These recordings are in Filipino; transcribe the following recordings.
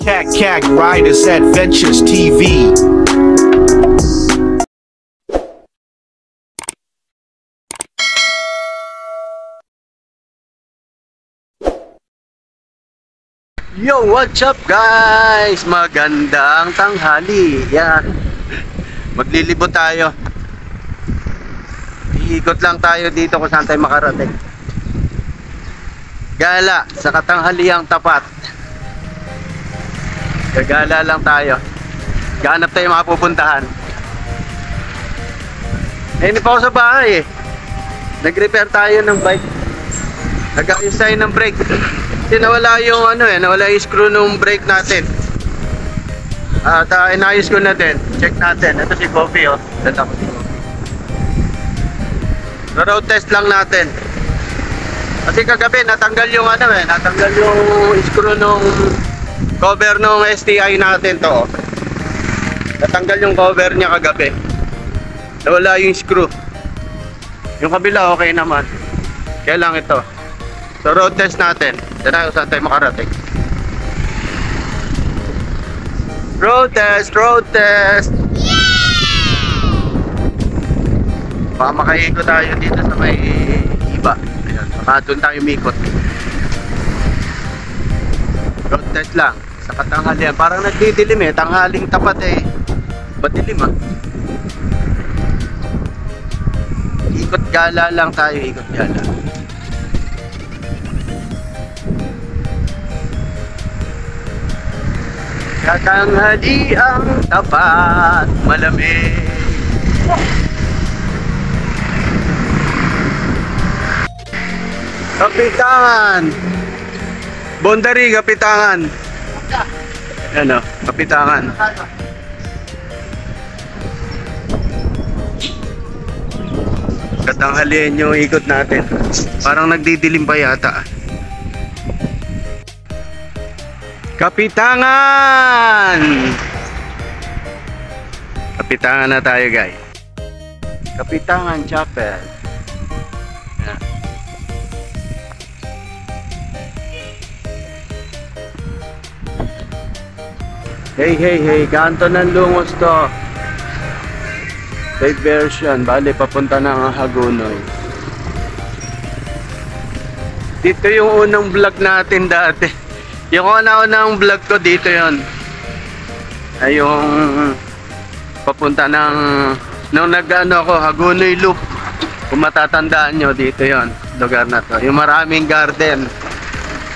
Cat Riders Adventures TV. Yo, what's up guys? Magandang tanghali. Yan. Maglilibot tayo. Iikot lang tayo dito kung saan tayo makarating. Gala sa katanghaliang tapat. Gagala lang tayo. Gahanap tayo makapupuntahan. Hindi pa ako sa bahay eh. Nag-repair tayo ng bike. Nag-ayos tayo ng brake. Kasi nawala yung nawala yung screw ng brake natin. At inayos ko na din. Check natin. Ito si Coffee oh. Dala ko si Coffee. Road test lang natin. Kasi kagabi natanggal yung natanggal yung screw nung cover nung STI natin to. Natanggal yung cover niya kagabi. Nawala yung screw. Yung kabila okay naman. Kaya lang ito. So road test natin. Tara kung saan tayo makarating. Road test! Road test! Baka makaikot tayo dito sa may iba. Ayan, baka doon tayo umikot. Road test lang. Sa katanghalian. Parang nagdidilim eh. Tanghaling tapat eh. Madilim ah. Ikot gala lang tayo. Ikot gala. Katanghaliang tapat, malamig. Kapitangan. Bondari, Kapitangan. Ano, Kapitangan. Katanghalian yung ikot natin. Parang nagdidilim pa yata. Kapitangan! Kapitangan na tayo guys. Kapitangan Chapel. Yan. Hey, kanto ng Lungos to. Diversion, bali papunta ng Hagonoy. Dito yung unang vlog natin dati. Yung una-unang vlog ko dito yon. Ay yung papunta ng nung ako Hagonoy Loop. Kung matatandaan nyo dito yon, lugar na to. Yung maraming garden.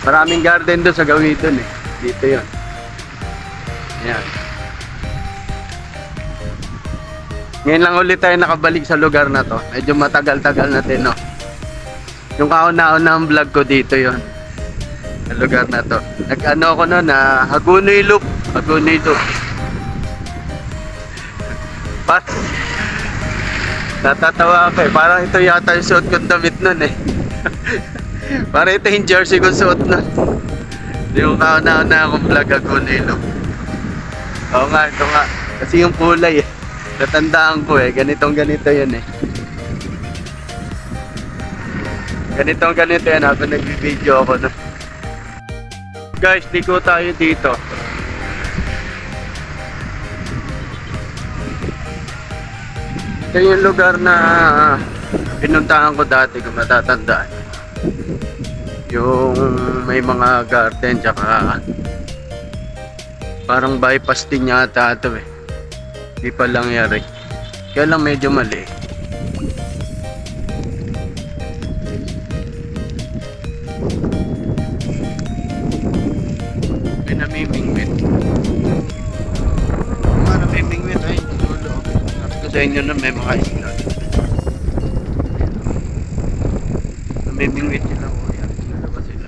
Maraming garden doon sa Gawidon eh. Dito yon. Yan. Ngayon lang ulit tayo nakabalik sa lugar na to. Medyo matagal-tagal natin no. Yung kauna-unang vlog ko dito yon. Sa lugar na to. Nag-ano ako no na Hagonoy Loop. Hagonoy Loop. Natatawa ako eh. Parang ito yata yung suot kong damit nun eh. Parang ito yung jersey kong suot nun. Yung kauna-una akong vlog Hagonoy Loop. Oo nga, ito nga. Kasi yung kulay eh. Natandaan ko eh. Ganito yun eh. Ganito yan habang nag-video ako no. Guys, liko tayo dito. Ito yung lugar na pinuntahan ko dati kung matatandaan. Yung may mga garden tsaka parang bypass din yata ito eh. Di pa lang yari. Kaya lang medyo mali. May namimingwit. Mga namimingwit ay dulo. Sabi ko sa inyo na may mga isla. Namimingwit sila ko. Yan, dalawa sila.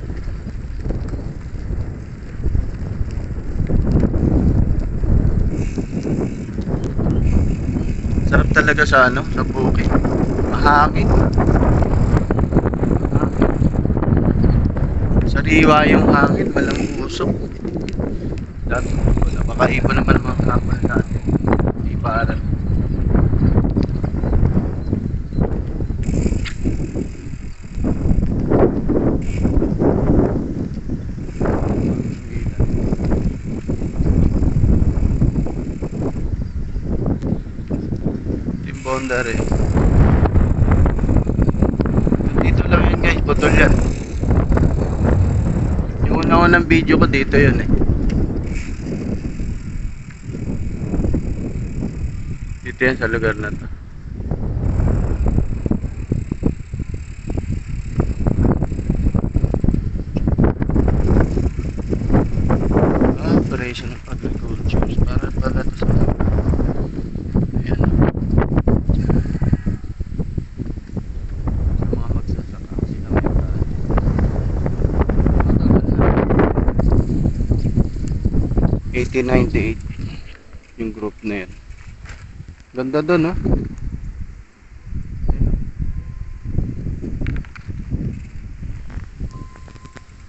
Sarap talaga sa sa bukid. Mahangin. Sariwa yung hangin, walang usok. Dati wala, baka iba naman ang mga kapal natin. Ibaran. boundary. Dito lang yun guys, putol yan. Yung unang video ko dito yun eh. Dito yan sa lugar na to. Operation of agriculture para pala to sa ayan sa mga magsasaka sila may project. Matagal na 1898 yung group na yan. Ganda dun ha.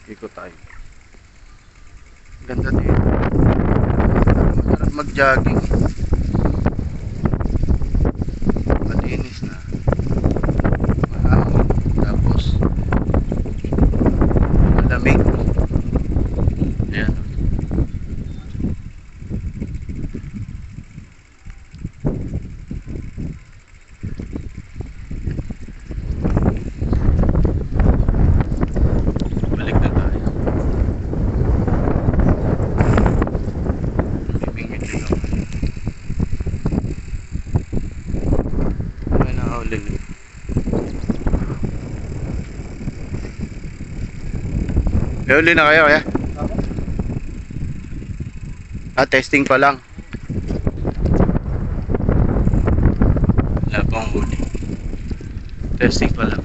Ikot tayo. Ganda din. Masarap mag-jogging. Malinis na. Mahangin. Tapos malamig. Ayan. Balik na tayo. Huli na kayo kaya? Testing pa lang. Wala pang huli. Testing pa lang.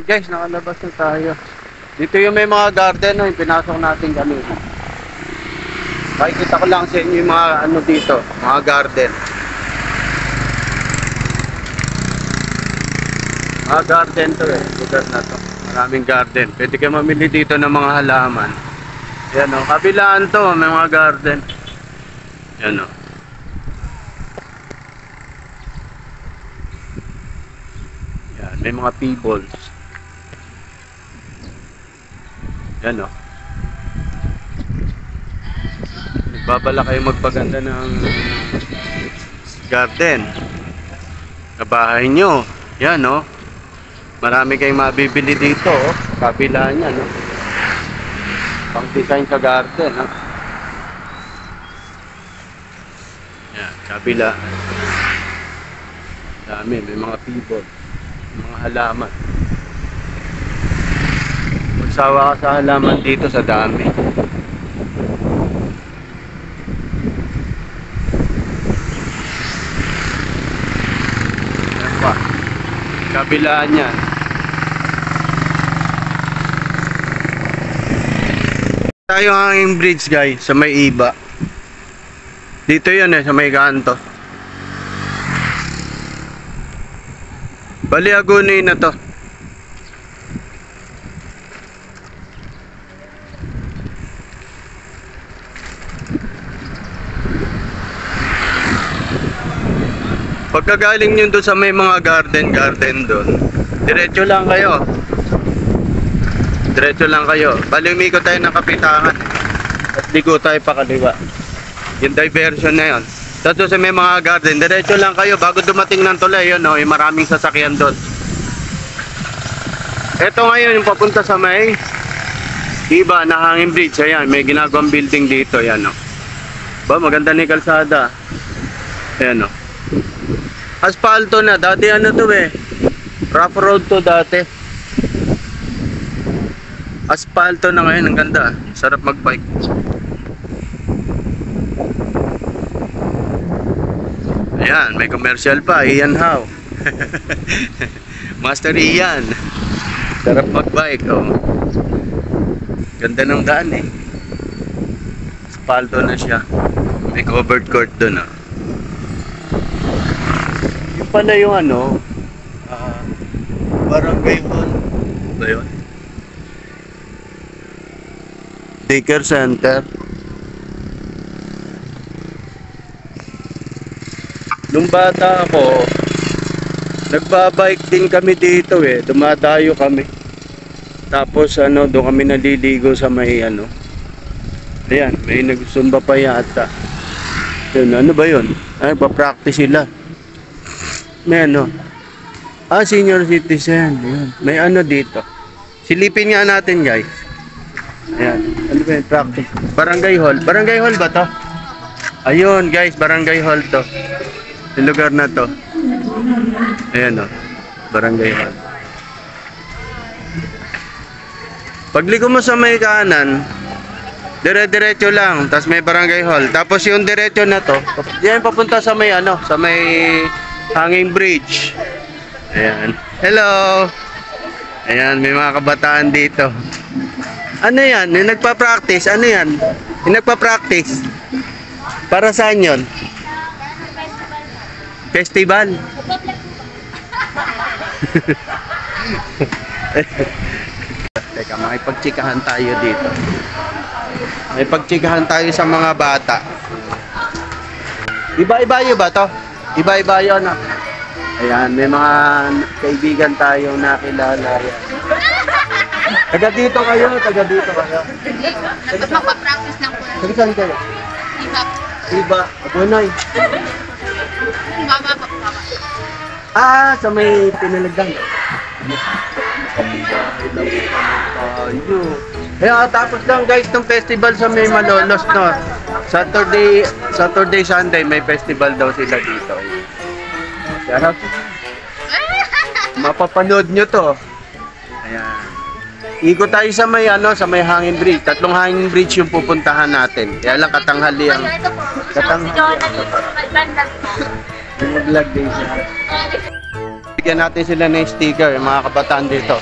Guys, nakalabas na tayo. Dito yung may mga garden, no, yung pinasok natin kanina. Makikita ko lang sa inyo yung mga ano dito, mga garden. Mga garden to eh, lugar na to. Maraming garden. Pwede kayo mamili dito ng mga halaman. Yan o, kabilaan to, may mga garden. Yan o. Yan, may mga peebles. Yan o. Nagbabala kayo magpaganda ng garden sa bahay nyo. Yan o. Marami kayong mabibili dito o. Kabila niya no. Pang design sa garden o. Yan, kabila. Dami, may mga people, mga halaman. Magsawa ka sa halaman dito sa dami. Yan pa. Kabilaan niya. Tayo hanging bridge guys sa may iba. Dito yun eh sa may kanto. Bali Aguni na to. Pagkagaling nyo doon sa may mga garden doon, diretso lang kayo. Diretso lang kayo. Bali umikot tayo ng Kapitangan. At ligo tayo pa kaliwa. Yung diversion na yun. Tapos sa may mga garden, diretso lang kayo bago dumating ng tulay. Yun, no? Yung maraming sasakyan doon. Ito ngayon yung papunta sa may iba na hanging bridge. Ayan, may ginagawang building dito. Ayan, no? Ba, maganda na yung kalsada. Ayan, no? Aspalto na. Dati ano to eh. Rough road to dati. Aspalto na ngayon. Ang ganda. Sarap magbike. Ayan. May commercial pa. Ian How. Master Ian. Sarap magbike. Oh. Ganda ng daan eh. Aspalto na siya. May covered court dun oh. Pala yung ano barangay hall ba yun? Daycare center. Nung bata ako, nagbabike din kami dito eh. Dumadayo kami. Tapos ano, doon kami naliligo sa may ano. Ayan, may nagsumba pa yata. Yun, ano ba yun? Ay, pa-practice sila. May ano. Ah, senior citizen. Ayan. May ano dito. Silipin nga natin guys. Ayan. Ano ba yun? Practice. Barangay Hall. Barangay Hall ba to? Ayun guys, Barangay Hall to. Yung lugar na to. Ayan o. Barangay Hall. Pagligo mo sa may kanan, dire-diretso lang, tapos may Barangay Hall. Tapos yung diretso na to, yan papunta sa may ano, sa may hanging bridge. Ayan. Hello. Ayan, may mga kabataan dito. Ano yan? Yung nagpa-practice, ano yan? Yung nagpa-practice. Para saan yun? Festival. Teka, makipagtsikahan tayo dito. May pagtsikahan tayo sa mga bata. Iba-ibayo ba to? Iba-ibayo na. Ayan, may mga kaibigan tayong nakilala. Taga dito kayo, taga dito kayo. Magpa-practice lang po. Taga saan kayo? Iba. Iba, Abunay. Baba po, baba. Ah, sa may pinalagdan. Kaya tapos lang guys ng festival sa may Malolos, no. Saturday, Sunday may festival daw sila dito. Kaya mapapanood nyo to. Ayan. Ikot tayo sa may ano, sa may hanging bridge. 3 hanging bridge yung pupuntahan natin. Kaya lang katanghali ang yung vlog din siya. Bigyan natin sila ng sticker, yung mga kabataan dito.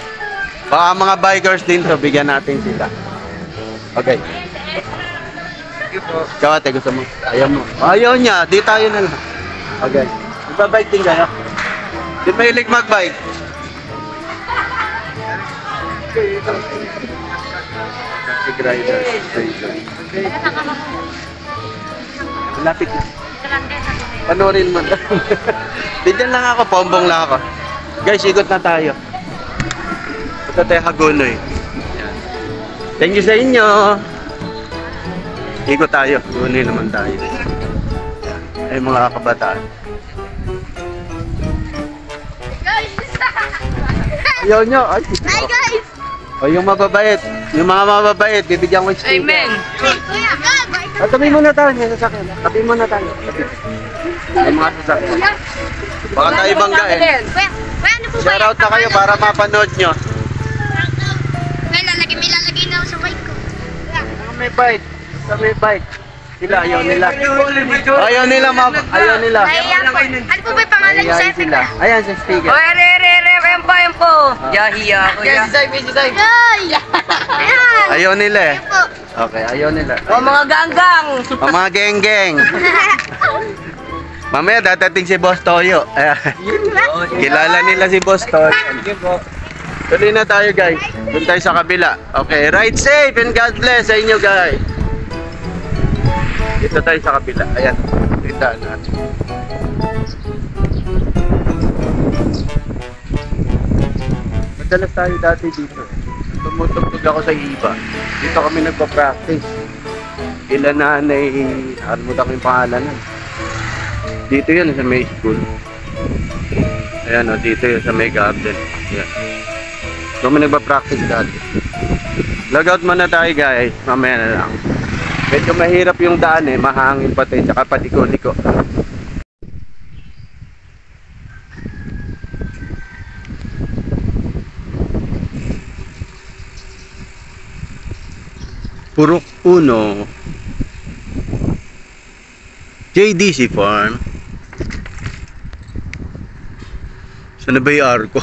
Baka mga bikers din to, bigyan natin sila. Okay. Ikaw ate, gusto mo? Ayaw mo. Ayaw niya, di tayo na lang. Okay. Magbabike din kayo? Di mahilig magbike? Big rider. Malapit na. Panorin mo. Bigyan lang ako, pombong lang ako. Guys, ikot na tayo. Ito tayo Hagonoy. Thank you sa inyo. Ikot tayo. Hagonoy naman tayo. Ay, mga kabataan. Guys! Ayaw nyo. Ay, Hi guys! o yung mababait. Yung mga mababait, bibigyan ko sticker. Amen! Kuya! Tabi muna tayo, may sasakyan. Tabi muna tayo. May mga sasakyan. Baka tayo bangga eh. Kuya, ano po ba Shoutout na kayo para mapanood nyo. Kuya, may lalagay na ako sa bike ko. May bike. Sa may bike. Sila, ayaw nila. Ayaw nila, ayaw nila. Ano po ba yung pangalan niyo sa Ayaw sila. Ayan sa sticker. Oy, yan po. Yahiya ako yan. Ay! Ayan! Ayaw nila eh. Ayan po. Okay, ayaw nila. O mga ganggang. O mga geng-geng. Mamaya dadating si Boss Toyo. Ayan. Kilala nila si Boss Toyo. Tuloy na tayo guys. Doon tayo sa kabila. Okay, ride safe and God bless sa inyo guys. Dito tayo sa kabila. Ayan. Dito natin. Madalas tayo dati dito. Tumutugtog ako sa iba. Dito kami nagpa-practice. Ilan nanay, nakalimutan ko yung pangalan nun. Dito yan sa may school. Ayan o, dito yun sa may garden. Ayan. So kami nagpa-practice dati. Logout muna tayo guys. Mamaya na lang. Medyo mahirap yung daan eh. Mahangin pati. Tsaka paliko-liko. Purok Puno. JDC Farm. Saan na ba yung arko?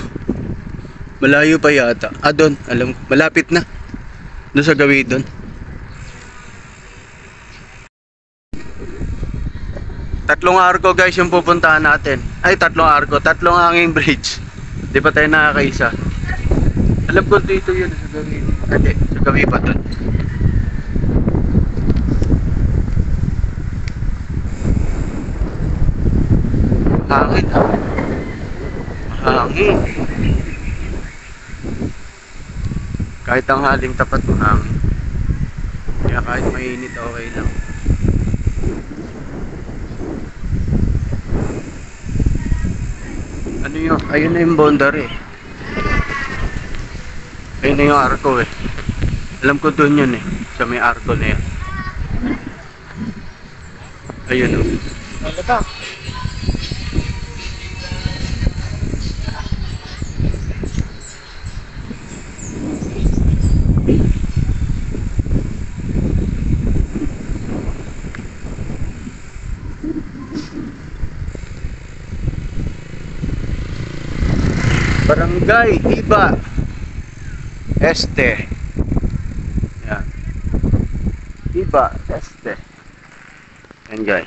Malayo pa yata. Ah, doon. Alam ko. Malapit na. Doon sa gawin doon. Tatlong arko guys yung pupuntahan natin. Ay, tatlong arko. Tatlong hanging bridge. Di pa tayo nakakaisa. Alam ko dito yun sa gawin. Hindi. Sa gawin pa doon. Mahangin ha. Mahangin. Kahit ang haling tapat mahangin. Kaya kahit mainit okay lang. Ano yung, ayun na yung boundary. Ayun na yung arko eh. Alam ko doon yun eh. Sa may arko na yan. Ayun o. Barangay Iba Este. Yan. Iba Este. Yan guys.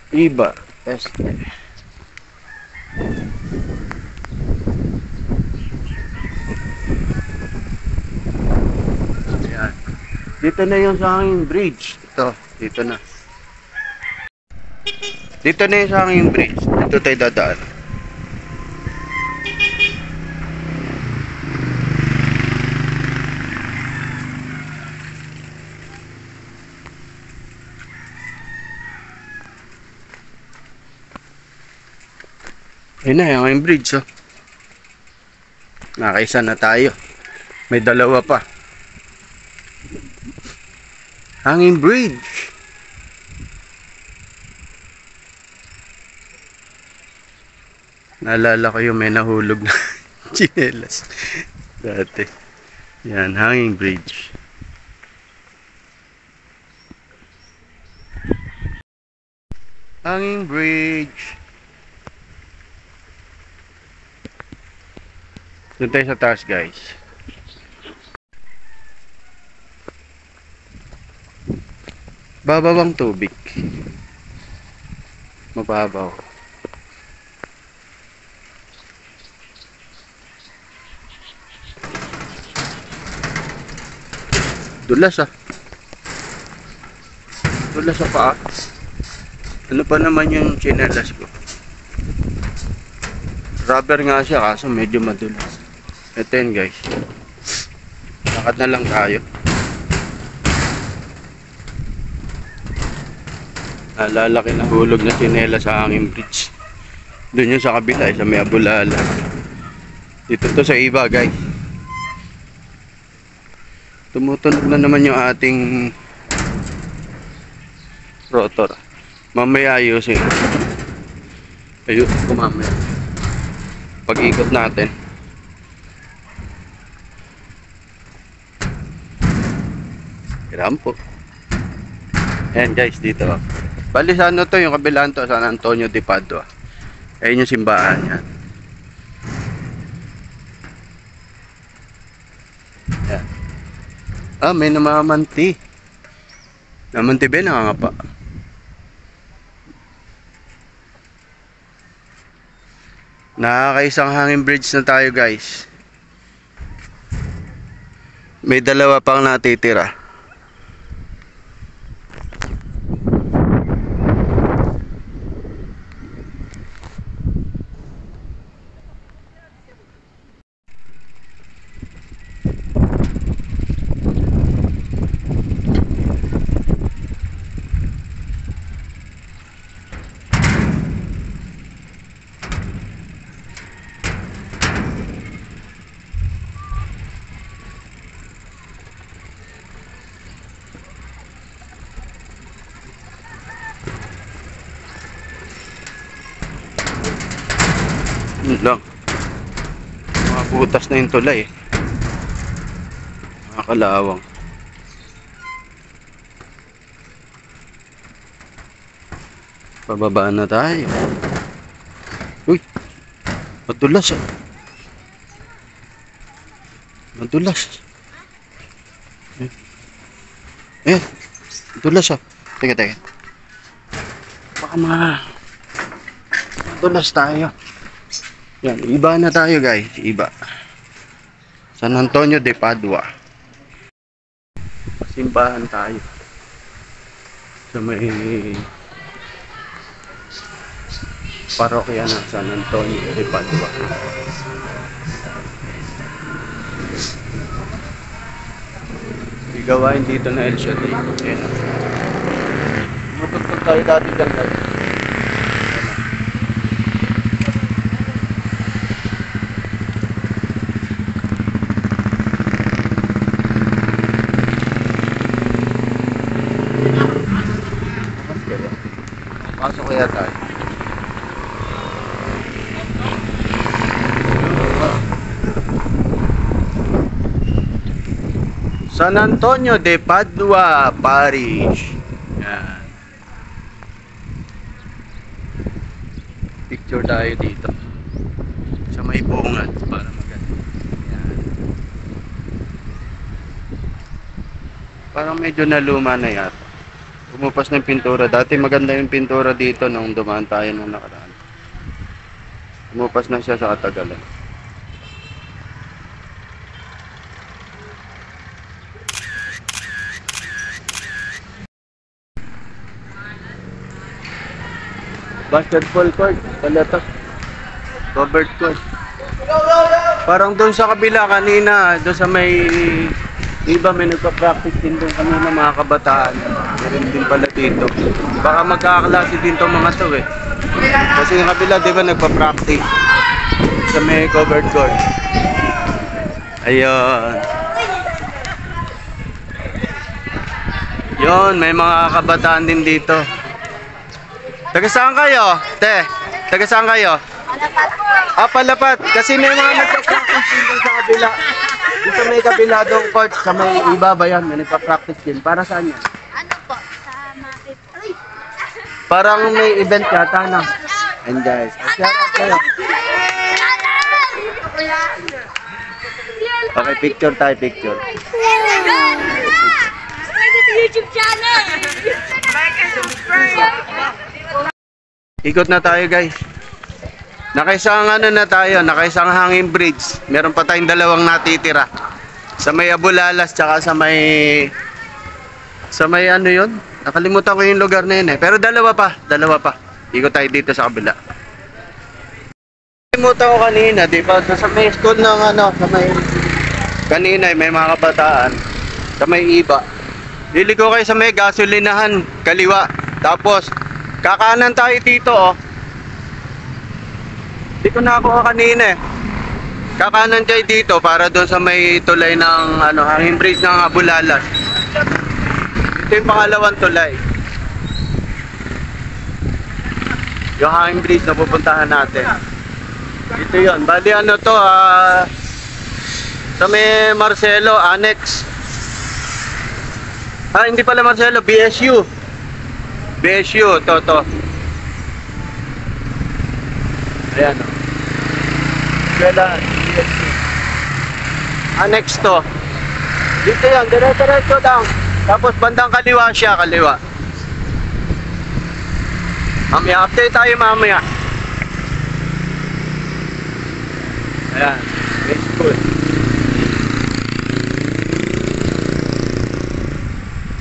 Iba Este. Dito na yung sa aking bridge. Ito, dito na. Dito na yung sa aking bridge. Dito tayo dadaan. Ayun na yung aking bridge. Oh. Nakaisa na tayo. May dalawa pa. Hanging bridge. Naalala ko yung may nahulog na chinelas dati. Yan, hanging bridge. Hanging bridge. Doon tayo sa taas guys. Babawang tubig. Mababaw. Dulas ah. Dulas sa paa. Ano pa naman yung chinelas ko? Rubber nga siya kaso medyo madulas. Ito yun guys. Lakad na lang tayo. Lalaki na hulog na sinela sa hanging bridge. Doon yung sa kabila, sa may Abulala. Dito to sa Iba guys. Tumutunog na naman yung ating rotor. Mamaya ayusin. Ayun ko mamaya. Pag-ikot natin. Kirampo. Ayan guys, dito. Bali sa ano to, yung kabilaan to, San Antonio de Padua. Ayun yung simbahan yan. Yan. Ah, may namamanti. Namanti ba? Nakangapa. Nakakaisang hanging bridge na tayo guys. May dalawa pang natitira. Yun lang. Mga butas na yung tulay eh. Mga kalawang. Pababaan na tayo. Uy! Madulas ah. Madulas. Madulas ah. Teka. Baka Dulas tayo. Yan, iba na tayo guys. Iba. San Antonio de Padua. Simbahan tayo. Sa may parokya ng San Antonio de Padua. Gawain dito na El Shaddai. Ayan. Matutog tayo dati dyan guys. Pasok kaya tayo. San Antonio de Padua Parish. Yan. Picture tayo dito. Sa may bungat para maganda. Yan. Parang medyo naluma na yata. Pumupas na yung pintura. Dati maganda yung pintura dito nung dumaan tayo nung nakaraan. Pumupas na siya sa katagalan. Basketball court, pala to. Covered court. Parang doon sa kabila kanina, doon sa may iba may nagpa-practice din doon kanina mga kabataan. Meron din pala dito. Baka magkakaklase din tong mga to eh. Kasi yung kabila di ba nagpa-practice sa may covered court. Ayun. Yun, may mga kabataan din dito. Taga saan kayo? Te, taga saan kayo? Palapat po. Ah, Palapat. Kasi may mga nagpa-practice din doon sa kabila. Dito may kabila doon court. Sa may iba ba yan? May nagpa-practice din. Para saan yan? Ano po? Sa Mapit. Uy! Parang may event yata na. And guys, shout out kayo. Okay, picture tayo, picture. Subscribe to YouTube channel! Like and subscribe! Ikot na tayo guys. Nakaisang ano na tayo, nakaisang hanging bridge. Meron pa tayong dalawang natitira. Sa may Abulalas tsaka sa may ano yun? Nakalimutan ko yung lugar na yun eh. Pero dalawa pa. Ikot tayo dito sa kabila. Nakalimutan ko kanina, di ba? Sa may school ng ano, sa may kanina may mga kabataan. Sa may iba. Liliko kayo sa may gasolinahan, kaliwa. Tapos kakanan tayo dito oh. Di ko na ako kanina eh. Kakanan tayo dito para doon sa may tulay ng ano, hanging bridge ng Abulalas. Ito yung pangalawang tulay. Yung hanging bridge na pupuntahan natin. Ito yun. Bali ano to sa may Marcelo Annex. Hindi pala Marcelo, BSU. BSU, to. Ayan o. Kailan? BSU. Annex to. Dito yan, dire-diretso lang. Tapos bandang kaliwa siya, kaliwa. Mamaya, update tayo mamaya. Ayan, may school.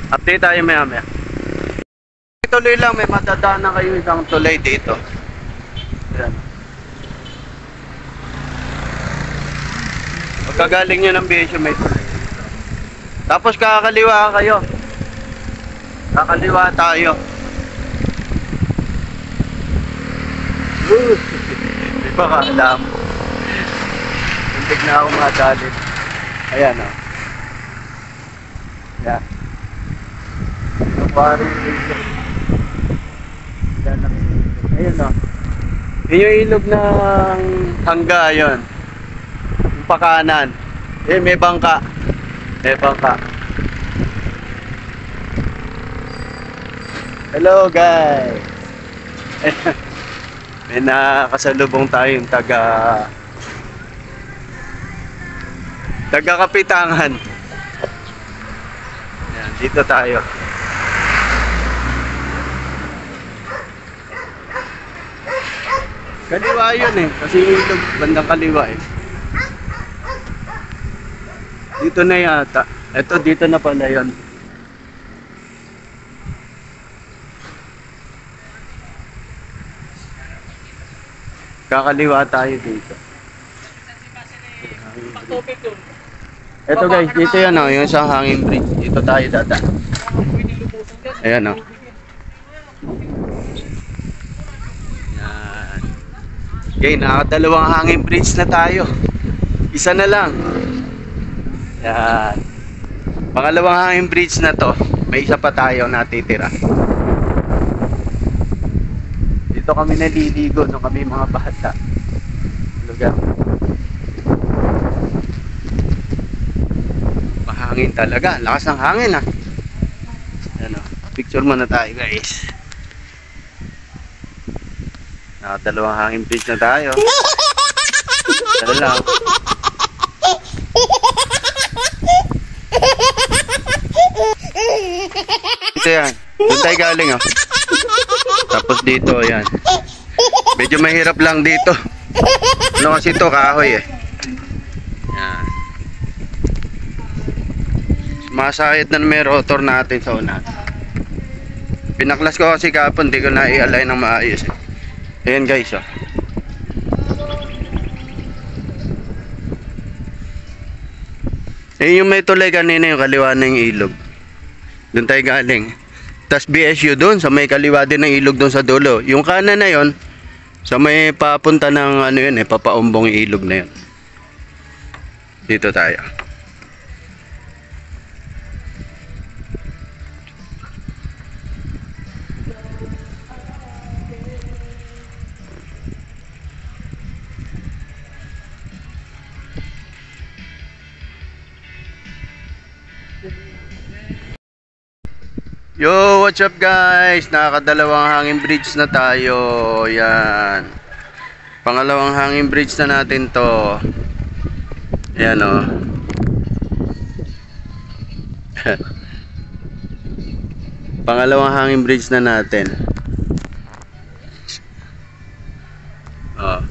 Update tayo mamaya. Tuloy lang, may matadaanan kayo isang tulay dito. Ayan. Pagkagaling nyo ng BSU may tulay. Tapos kakaliwa kayo. Kakaliwa tayo. Di ba kaalam? Hintig na ako mga dalit. Ayan o. Ayan. Ayun o. Yun yung ilog ng hangga yun. Yung pakanan. Eh, may bangka. Hello guys. May nakasalubong tayong taga Kapitangan. Ayan, dito tayo. Kaliwa yun eh. Kasi yung ilog, bandang kaliwa eh. Dito na yata. Eto, dito na pala yun. Kakaliwa tayo dito. Eto guys, dito yan oh, yung sa hanging bridge. Dito tayo dada. Ayan oh. Yan. Okay, nakadalawang hanging bridge na tayo. Isa na lang. Yan. Pangalawang hanging bridge na to. May isa pa tayo natitira. Dito kami naliligo nung kami mga bata. Lugar. Mahangin talaga. Lakas ng hangin ah. Ano, picture muna tayo guys. Nakadalawang hanging bridge na tayo. Dala lang. Ito yan. Doon tayo galing ah. Tapos dito yan. Medyo mahirap lang dito. Ano kasi ito kahoy eh. Yan. Masakit na may rotor natin sa una. Pinaklas ko kasi kapon, hindi ko na i-align ng maayos eh. Ayan guys oh. Ayan yung may tulay kanina, yung kaliwa na yung ilog. Doon tayo galing. Tas BSU doon, sa may kaliwa din ng ilog doon sa dulo. Yung kanan na yon, sa may papunta ng ano yun eh, papaumbong yung ilog na yun. Dito tayo. Yo, what's up guys? Nakakadalawang hanging bridge na tayo. Yan. Pangalawang hanging bridge na natin to. Yan o. Pangalawang hanging bridge na natin. Oh.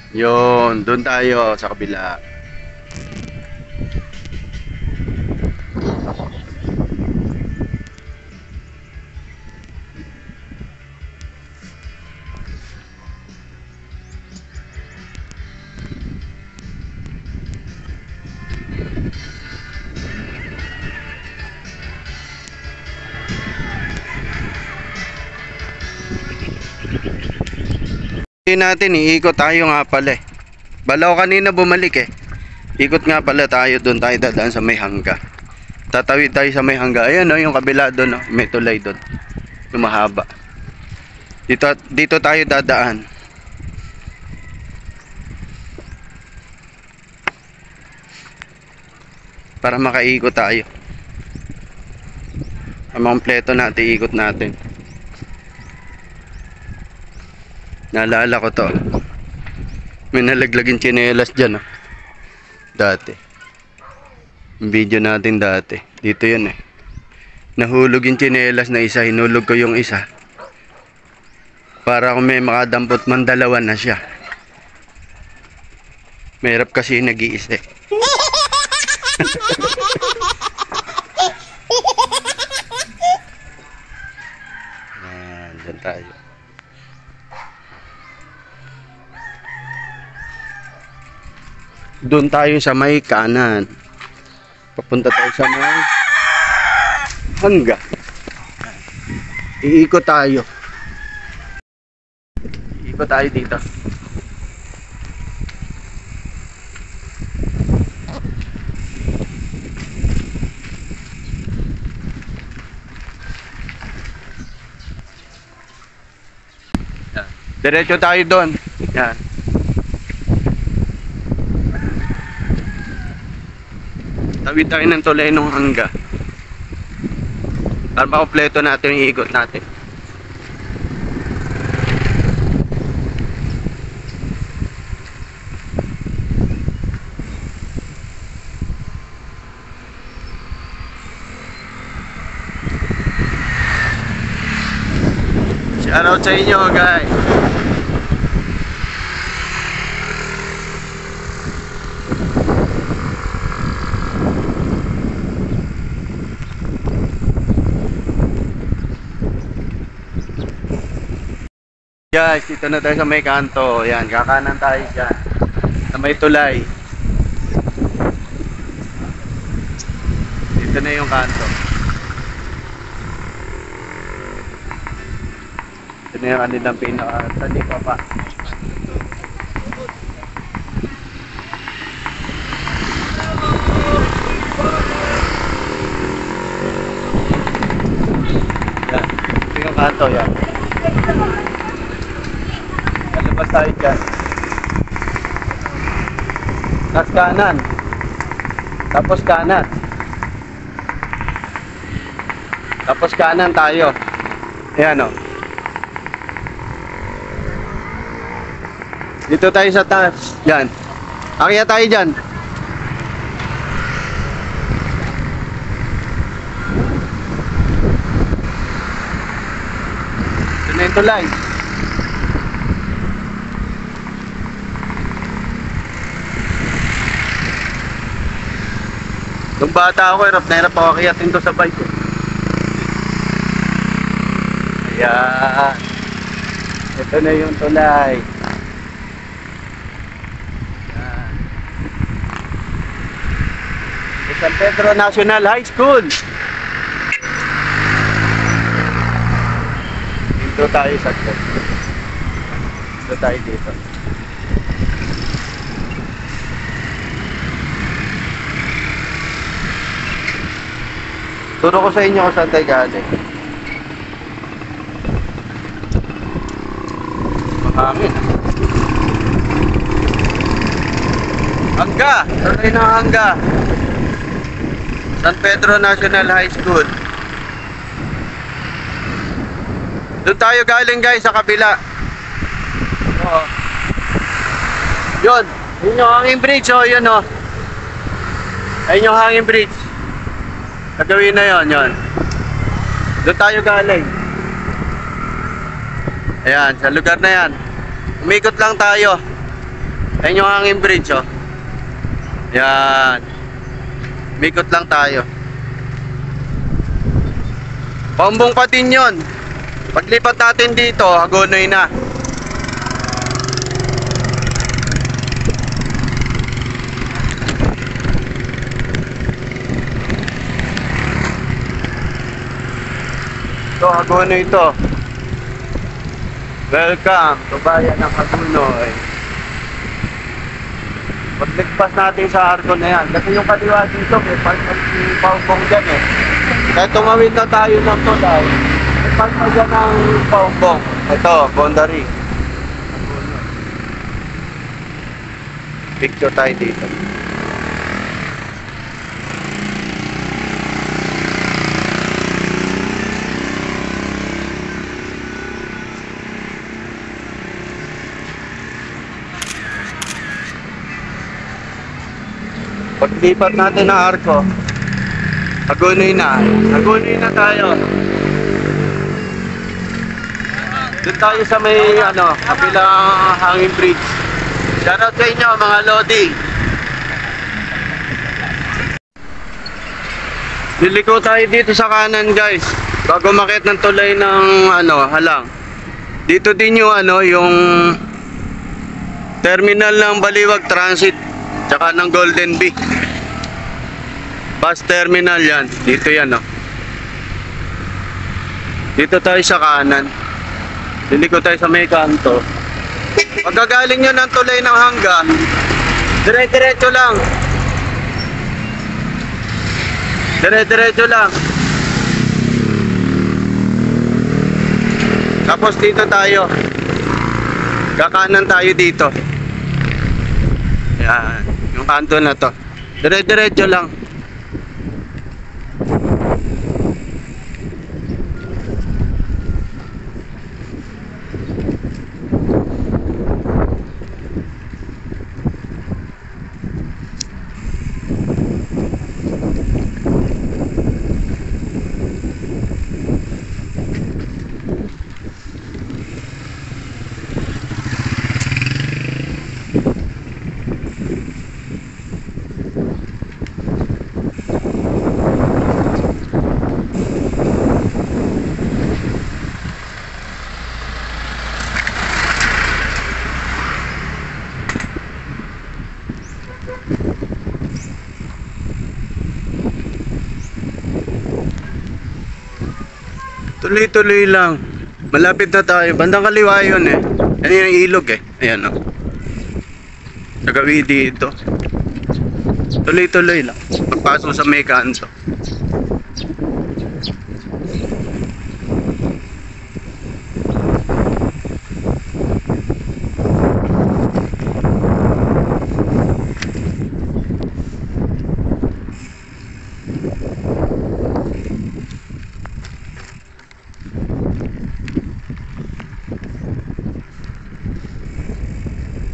Yun, doon tayo sa kabila. Natin iikot tayo nga pala eh. Bala ko kanina bumalik eh. Ikot nga pala tayo, doon tayo dadaan sa may hangga. Tatawid tayo sa may hangga. Ayan o, yung kabila doon o. May tulay doon. Yung mahaba. Dito tayo dadaan. Para makaikot tayo. Ang kompleto natin, ikot natin. Naalala ko to. May nalaglag yung tsinelas dyan oh. Dati. Yung video natin dati. Dito yun eh. Nahulog yung tsinelas na isa. Hinulog ko yung isa. Para kung may makadampot man, dalawa na siya. Mahirap kasi nag-iisa eh. Dyan tayo. Doon tayo sa may kanan. Papunta tayo sa may hangga. Iikot tayo. Iikot tayo dito. Diretso tayo doon. Yan. Tawid tayo ng tulay ng hangga. Para makompleto natin yung ikot natin. Shoutout sa inyo, guys. Guys, dito na tayo sa may kanto. Yan, kakanan tayo dyan. Sa may tulay. Dito na yung kanto. Ito na yung kanilang pinaka-tali pa pa. Yan, ito yung kanto yan. Lalabas tayo dyan. Tapos kanan. Tapos kanan. Tapos kanan tayo. Ayan o. Dito tayo sa taas. Yan. Akyat tayo dyan. Ito na yung tulay. Nung bata ako, hirap na hirap ako akiyatin to sa bike. Ayan. Ito na yung tulay. Ayan. San Pedro National High School. Dito tayo sa Dito tayo dito. Turo ko sa inyo kung saan tayo galing. Mahangin. Hangga! Tuloy ng Hangga. San Pedro National High School. Doon tayo galing guys sa kabila. Oo. Yun. Yun yung hanging bridge. Oh, yun oh. Ayun yung hanging bridge. Gagawin na yon, yon. Doon tayo galing. Ayan, sa lugar na yan. Umikot lang tayo. Ayun yung hanging bridge, oh. Ayan. Umikot lang tayo. Paumbong pa din yun. Paglipat natin dito, Hagonoy na. Ito, Hagonoy ito. Welcome to bayan ng Hagonoy. Pagligpas natin sa Arco na yan. Kasi yung kaliwa dito, may paumbong dyan eh. Kahit tumawid na tayo ng tulay, may palma dyan ng paumbong. Ito, boundary. Picture tayo dito. Paglipat natin ng Arco, Hagonoy na. Hagonoy na tayo. Doon tayo sa may kabilang hanging bridge. Shoutout sa inyo mga Lodi. Liliko tayo dito sa kanan guys. Bago makit ng tulay ng halang. Dito din yung yung terminal ng Baliwag Transit. Tsaka ng Golden Bee. Bus terminal yan. Dito yan Dito tayo sa kanan. Liliko tayo sa may kanto. Pagkagaling nyo ng tulay ng Hangga, dire-diretso lang. Dire-diretso lang. Tapos dito tayo. Kakanan tayo dito. Yan. Yung kanto na to. Dire-diretso lang. Tuloy-tuloy lang. Malapit na tayo. Bandang kaliwa yun eh. Yan yung ilog eh. Ayan o. Nagawi dito. Tuloy-tuloy lang. Pagpasok sa may kanto.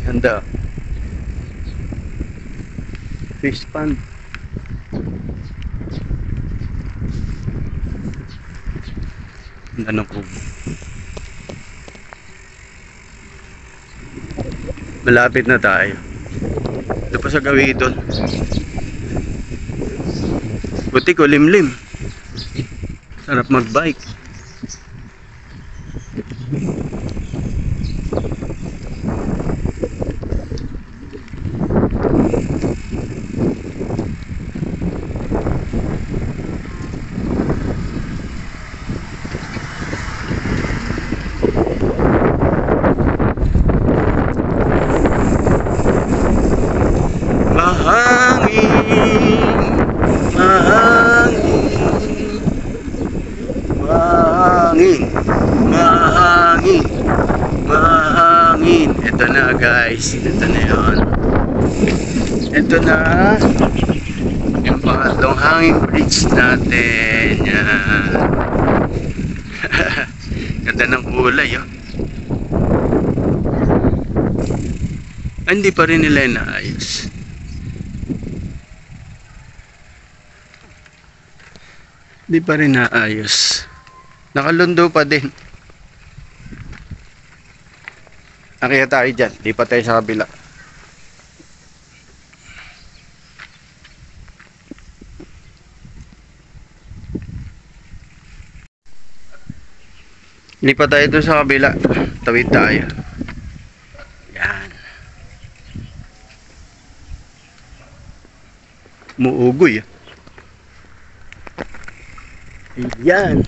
Ganda. Fish pond. Ganda ng kubo. Malapit na tayo. Ito pa sa gawin. Buti ko limlim. Sarap magbike. Mahangin. Ito na guys. Ito na yun. Ito na yung pangatlong hanging bridge natin. Yan. Ganda ng kulay oh. Hindi pa rin nila inaayos. Hindi pa rin naayos. Nakalundo pa din. Nakita tayo dyan. Lipat tayo sa kabila. Lipat tayo doon sa kabila. Tawid tayo. Yan. Muugoy. Ayan.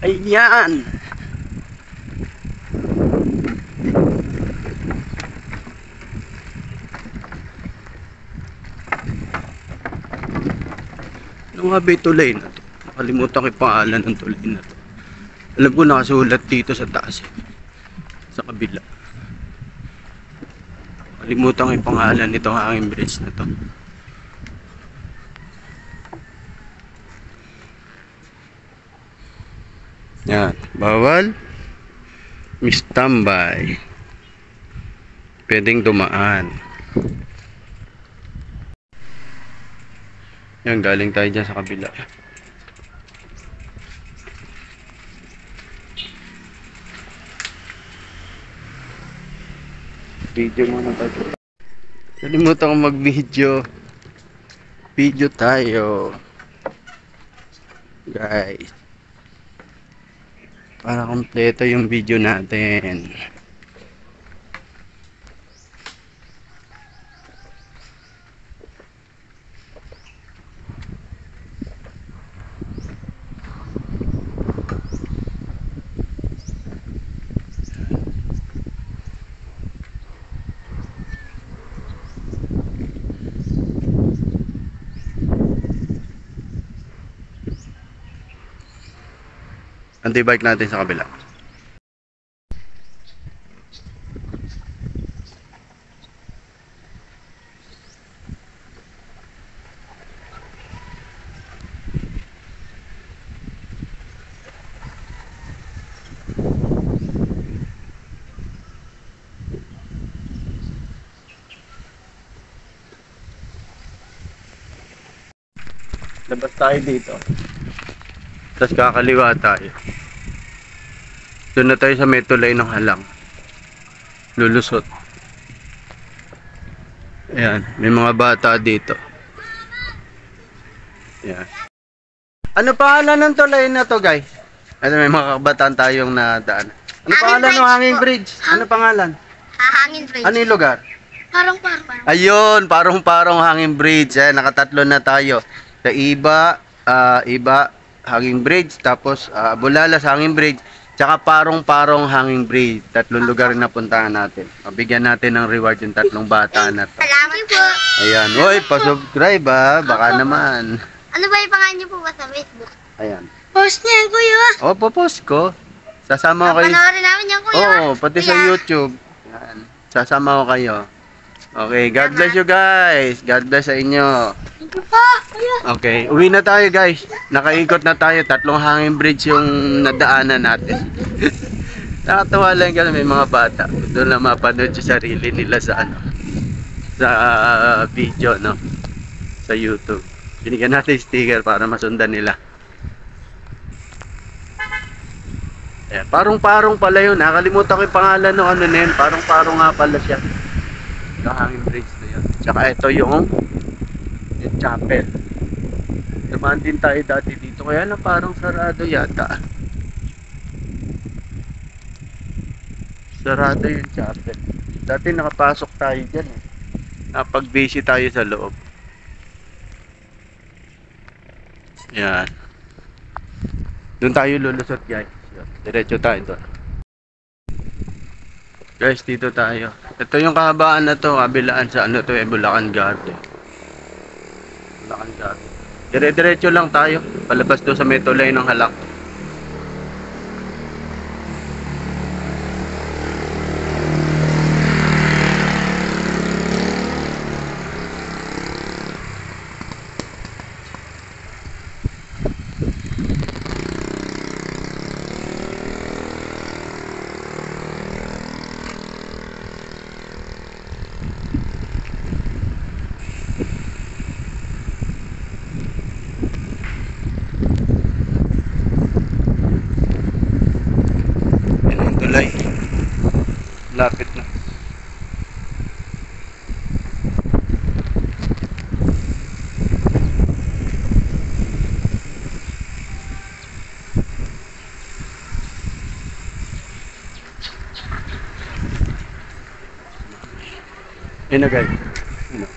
Ayan. Ano nga ba yung tulay na to? Nakalimutan ko yung pangalan ng tulay na to. Alam ko nakasulat dito sa taas eh. Sa kabila. Nakalimutan ko yung pangalan nitong hanging bridge na to. Yan. Bawal mistambay. Pwedeng dumaan. Yan, galing tayo dyan sa kabila. Video muna tayo. Nalimutan ko mag-video. Video tayo. Guys. Para kompleto yung video natin. Anti-bike natin sa kabila. Labas tayo dito. Tapos kakaliwa tayo. Doon na tayo sa may tulay ng halang. Lulusot. Ayan, may mga bata dito. Ayan. Ano pangalan ng tulay na to, guys? Ano, may mga kabataan tayong nadaan. Ano pangalan ng hanging bridge? Ano pangalan? Hanging bridge. Ano yung lugar? Parang. Ayun, parong hanging bridge. Ayan, nakatatlo na tayo. Sa Iba Hanging Bridge, tapos Bulalas Hanging Bridge, tsaka Parong-Parong Hanging Bridge. 3 lugar na puntahan natin. Bigyan natin ng reward yung 3 bata na to. Salamat po. Ayan. Uy, pa-subscribe baka naman. Ano ba yung pangalan niyo po ba sa Facebook? Ayan. Post niya, kuya. O, popost ko. Sasama ko kayo. Panoorin namin yan, kuya. Oo, pati sa YouTube. Yan. Sasama ko kayo. Okay, God bless you guys. God bless sa inyo. Thank you po, kuya. Okay, uwi na tayo guys. Nakaikot na tayo. 3 hanging bridge yung nadaanan natin. Nakatawa lang kasi may mga bata. Doon lang mapanood yung sarili nila sa sa video, no? Sa YouTube. Binigyan natin sticker para masundan nila. Ayan, Parong-Parong pala yun. Nakalimutan ko yung pangalan ng ano na yun. Parong-Parong nga pala siya. Yung hanging bridge na yun. Tsaka ito yung chapel. Dumaan din tayo dati dito. Kaya lang parang sarado yata. Sarado yung chapel. Dati nakapasok tayo dyan eh. Napag-busy tayo sa loob. Yan. Doon tayo lulusot guys. Diretso tayo doon. Guys, dito tayo. Ito yung kahabaan na to, kabilaan sa ano to, Bulacan Garden. Bulacan Garden. Dire-diretso lang tayo. Palabas doon sa may tulay ng Halak. Lapit na. Ayun na guys. Ayun na.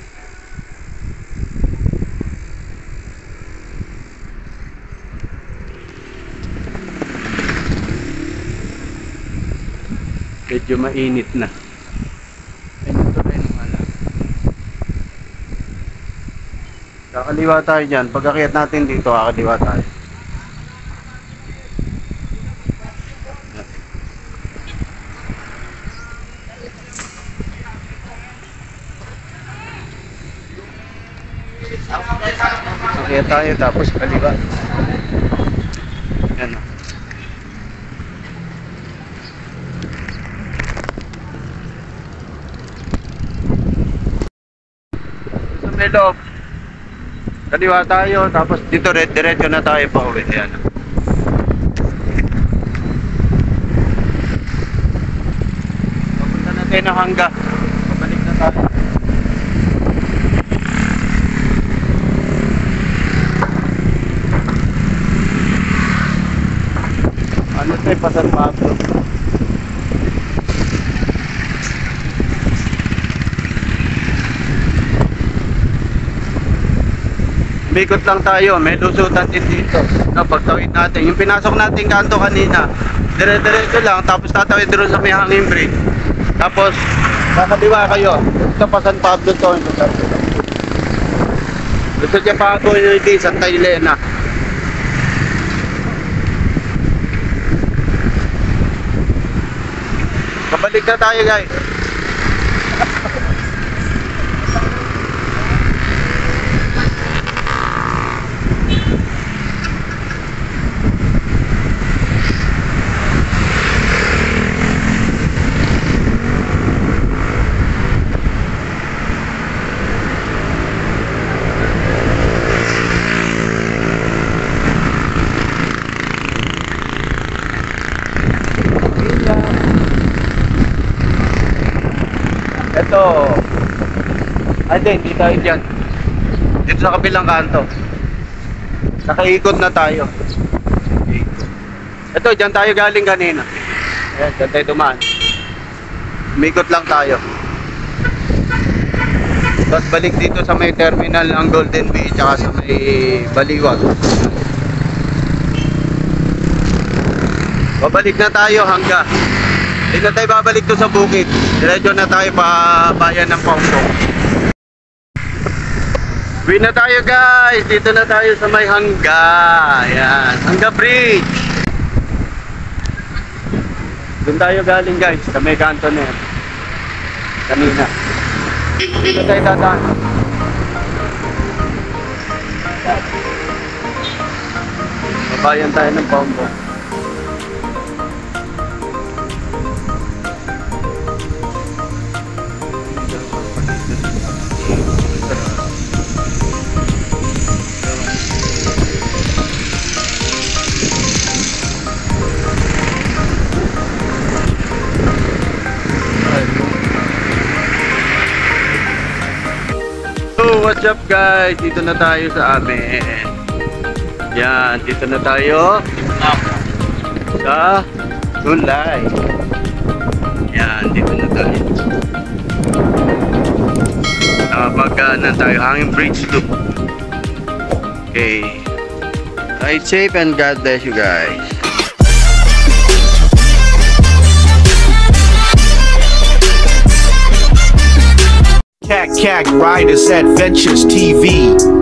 Medyo mainit na. Ayun ito rin yung alam. Kakaliwa tayo dyan. Pag akyat natin dito, kakaliwa tayo. Akyat tayo tapos kaliwa. Yan o. Loob. Kaliwa tayo, tapos dito diretso na tayo pa uwi. Ayan. Papunta na tayo ng Hangga. Pabalik na tayo. Ano tayo pa San Pablo? Umikot lang tayo, may lusutan din dito. No, pagtawid natin. Yung pinasok natin kanto kanina, dire-diretso lang, tapos tatawid doon sa may hanging bridge. Tapos, kakaliwa kayo. Ito pa San Pablo to. Gusto niya pa ako yung hindi, Santa Elena. Kabalik na tayo guys. Ito. Ay, hindi tayo dyan. Dito sa kabilang kanto. Nakaikot na tayo. Ito, dyan tayo galing kanina. Ayan, dyan tayo dumaan. Umikot lang tayo. Tapos balik dito sa may terminal ng Golden Bay, tsaka sa may Baliwag. Babalik na tayo hangga. Hindi na tayo babalik to sa bukid. Diretso na tayo pa bayan ng Pampong. Uwi na tayo guys. Dito na tayo sa may hangga. Ayan. Hangga Bridge. Doon tayo galing guys. Sa may kanto na yan. Kanina. Dito tayo dadaan. Babayan tayo ng Pampong. So, what's up guys? Dito na tayo sa amin. Yan, dito na tayo sa Tulay. Yan, dito na tayo. Nakapagkaanan tayo, hanging bridge loop. Okay. Ride safe and God bless you guys. Cat Riders Adventures TV.